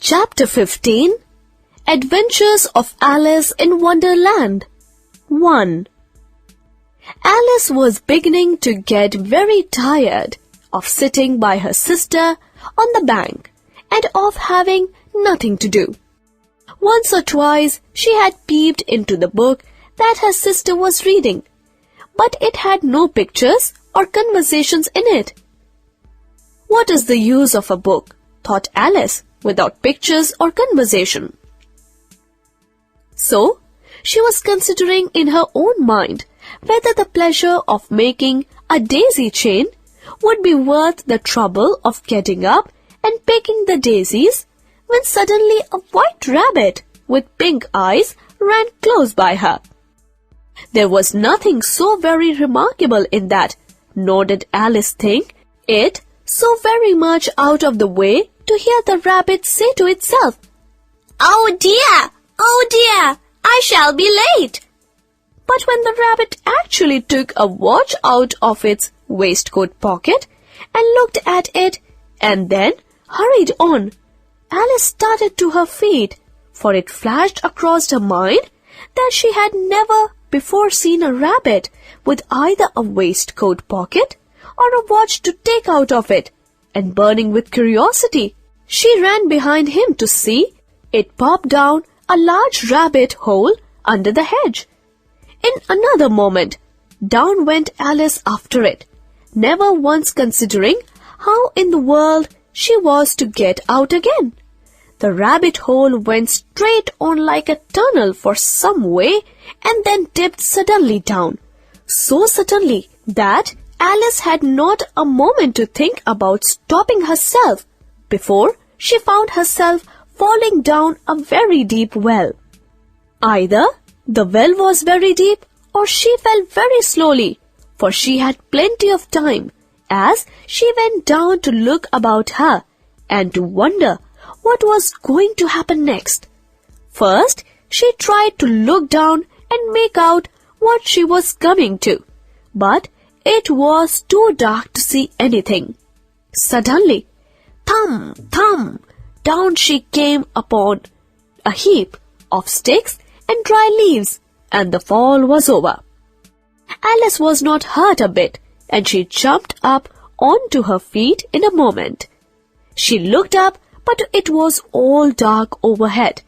Chapter 15 Adventures of Alice in Wonderland 1. Alice was beginning to get very tired of sitting by her sister on the bank and of having nothing to do. Once or twice she had peeped into the book that her sister was reading, but it had no pictures or conversations in it. What is the use of a book, thought Alice, without pictures or conversation? So, she was considering in her own mind whether the pleasure of making a daisy chain would be worth the trouble of getting up and picking the daisies when suddenly a white rabbit with pink eyes ran close by her. There was nothing so very remarkable in that, nor did Alice think it so very much out of the way to hear the rabbit say to itself, "Oh dear, I shall be late." But when the rabbit actually took a watch out of its waistcoat pocket and looked at it and then hurried on, Alice started to her feet, for it flashed across her mind that she had never before seen a rabbit with either a waistcoat pocket or a watch to take out of it, and burning with curiosity, she ran behind him to see it pop down a large rabbit hole under the hedge. In another moment, down went Alice after it, never once considering how in the world she was to get out again. The rabbit hole went straight on like a tunnel for some way and then dipped suddenly down, so suddenly that Alice had not a moment to think about stopping herself before she found herself falling down a very deep well. Either the well was very deep or she fell very slowly, for she had plenty of time as she went down to look about her and to wonder what was going to happen next. First, she tried to look down and make out what she was coming to, but it was too dark to see anything. Suddenly, thump, thump, down she came upon a heap of sticks and dry leaves, and the fall was over. Alice was not hurt a bit, and she jumped up onto her feet in a moment. She looked up, but it was all dark overhead.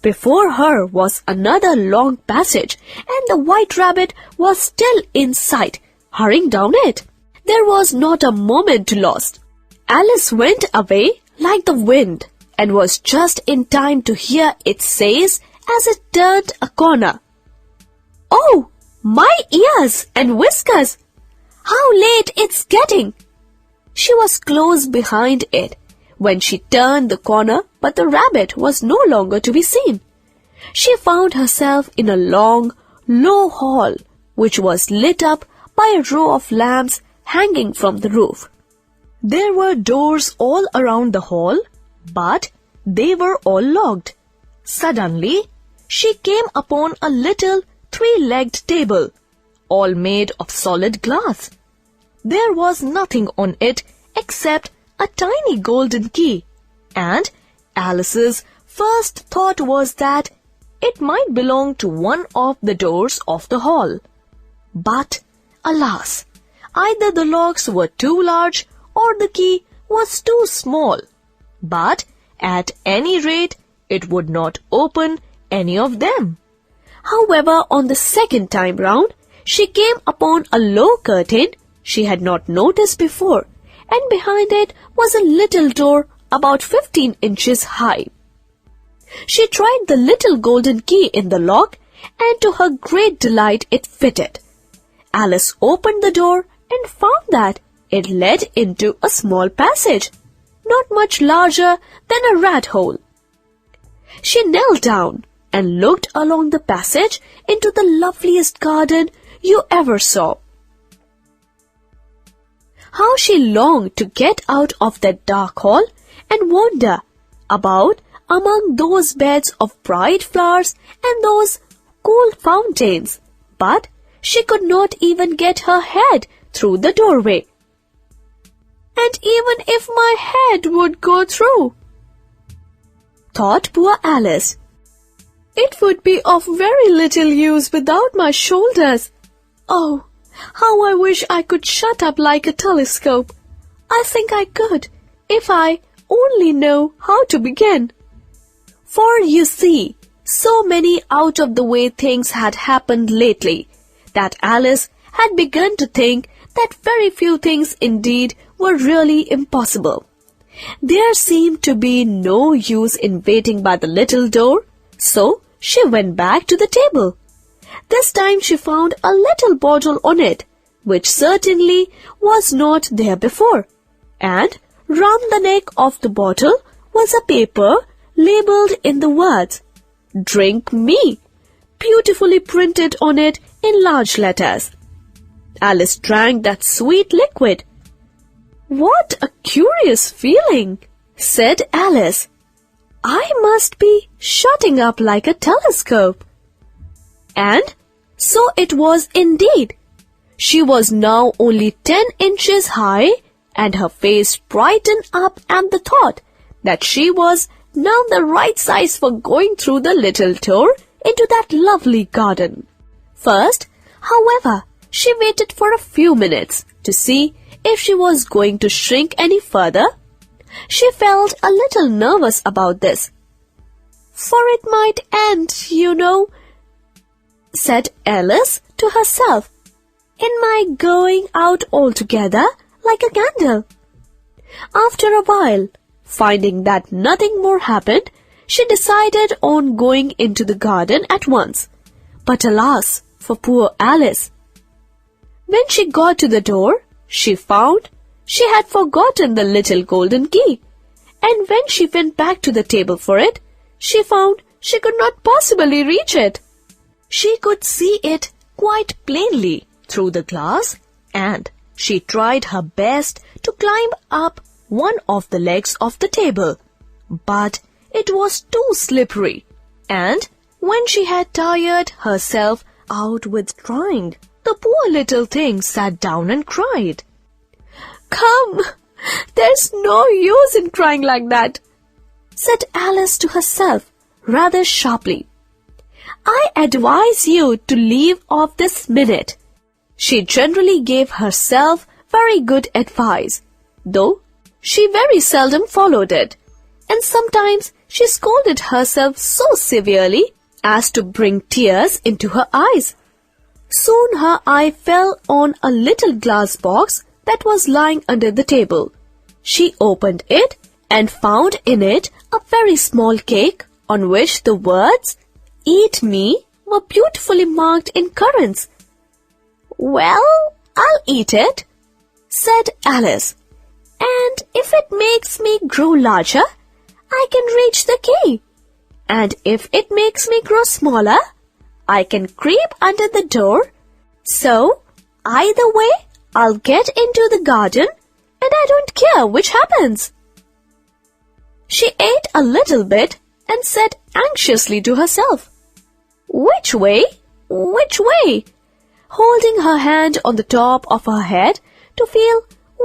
Before her was another long passage, and the white rabbit was still in sight, hurrying down it. There was not a moment lost. Alice went away like the wind, and was just in time to hear it say as it turned a corner, "Oh, my ears and whiskers! How late it's getting!" She was close behind it when she turned the corner, but the rabbit was no longer to be seen. She found herself in a long, low hall, which was lit up by a row of lamps hanging from the roof. There were doors all around the hall, but they were all locked. Suddenly, she came upon a little three-legged table, all made of solid glass. There was nothing on it except a tiny golden key, and Alice's first thought was that it might belong to one of the doors of the hall. But, alas, either the locks were too large or the key was too small. But, at any rate, it would not open any of them. However, on the second time round, she came upon a low curtain she had not noticed before, and behind it was a little door about 15 inches high. She tried the little golden key in the lock, and to her great delight it fitted. Alice opened the door and found that it led into a small passage, not much larger than a rat hole. She knelt down and looked along the passage into the loveliest garden you ever saw. How she longed to get out of that dark hall and wander about among those beds of bright flowers and those cool fountains, but she could not even get her head through the doorway. "And even if my head would go through," thought poor Alice. "It would be of very little use without my shoulders. Oh, how I wish I could shut up like a telescope. I think I could, if I only know how to begin." For you see, so many out-of-the-way things had happened lately that Alice had begun to think that very few things indeed were really impossible. There seemed to be no use in waiting by the little door, so she went back to the table. This time she found a little bottle on it, which certainly was not there before, and round the neck of the bottle was a paper labelled in the words, "Drink me," beautifully printed on it in large letters. Alice drank that sweet liquid. "What a curious feeling," said Alice. "I must be shutting up like a telescope." And so it was indeed. She was now only 10 inches high, and her face brightened up at the thought that she was now the right size for going through the little door into that lovely garden. First, however, she waited for a few minutes to see if she was going to shrink any further. She felt a little nervous about this. "For it might end, you know," said Alice to herself, "in my going out altogether like a candle." After a while, finding that nothing more happened, she decided on going into the garden at once. But alas for poor Alice! When she got to the door, she found she had forgotten the little golden key, and when she went back to the table for it, she found she could not possibly reach it. She could see it quite plainly through the glass, and she tried her best to climb up one of the legs of the table, but it was too slippery, and when she had tired herself out with trying, the poor little thing sat down and cried. "Come, there's no use in crying like that," said Alice to herself rather sharply. "I advise you to leave off this minute." She generally gave herself very good advice, though she very seldom followed it, and sometimes she scolded herself so severely as to bring tears into her eyes. Soon her eye fell on a little glass box that was lying under the table. She opened it and found in it a very small cake on which the words, "Eat me," were beautifully marked in currants. "Well, I'll eat it," said Alice, "and if it makes me grow larger, I can reach the key, and if it makes me grow smaller, I can creep under the door. So, either way, I'll get into the garden, and I don't care which happens." She ate a little bit and said anxiously to herself, "Which way? Which way?" holding her hand on the top of her head to feel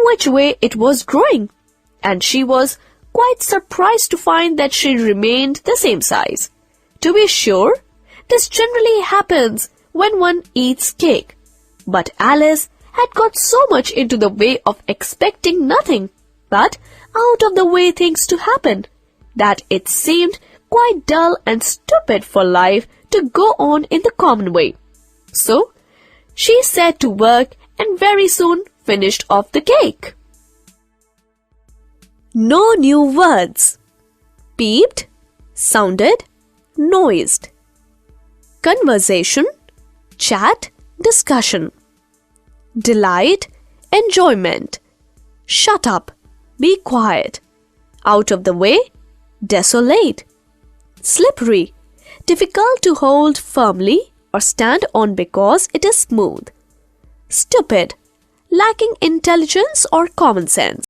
which way it was growing, and she was quite surprised to find that she remained the same size. To be sure, this generally happens when one eats cake, but Alice had got so much into the way of expecting nothing but out-of-the-way things to happen that it seemed quite dull and stupid for life to go on in the common way. So, she set to work and very soon finished off the cake. No new words. Peeped, sounded, noised. Conversation, chat, discussion. Delight, enjoyment. Shut up, be quiet. Out of the way, desolate. Slippery, difficult to hold firmly or stand on because it is smooth. Stupid, lacking intelligence or common sense.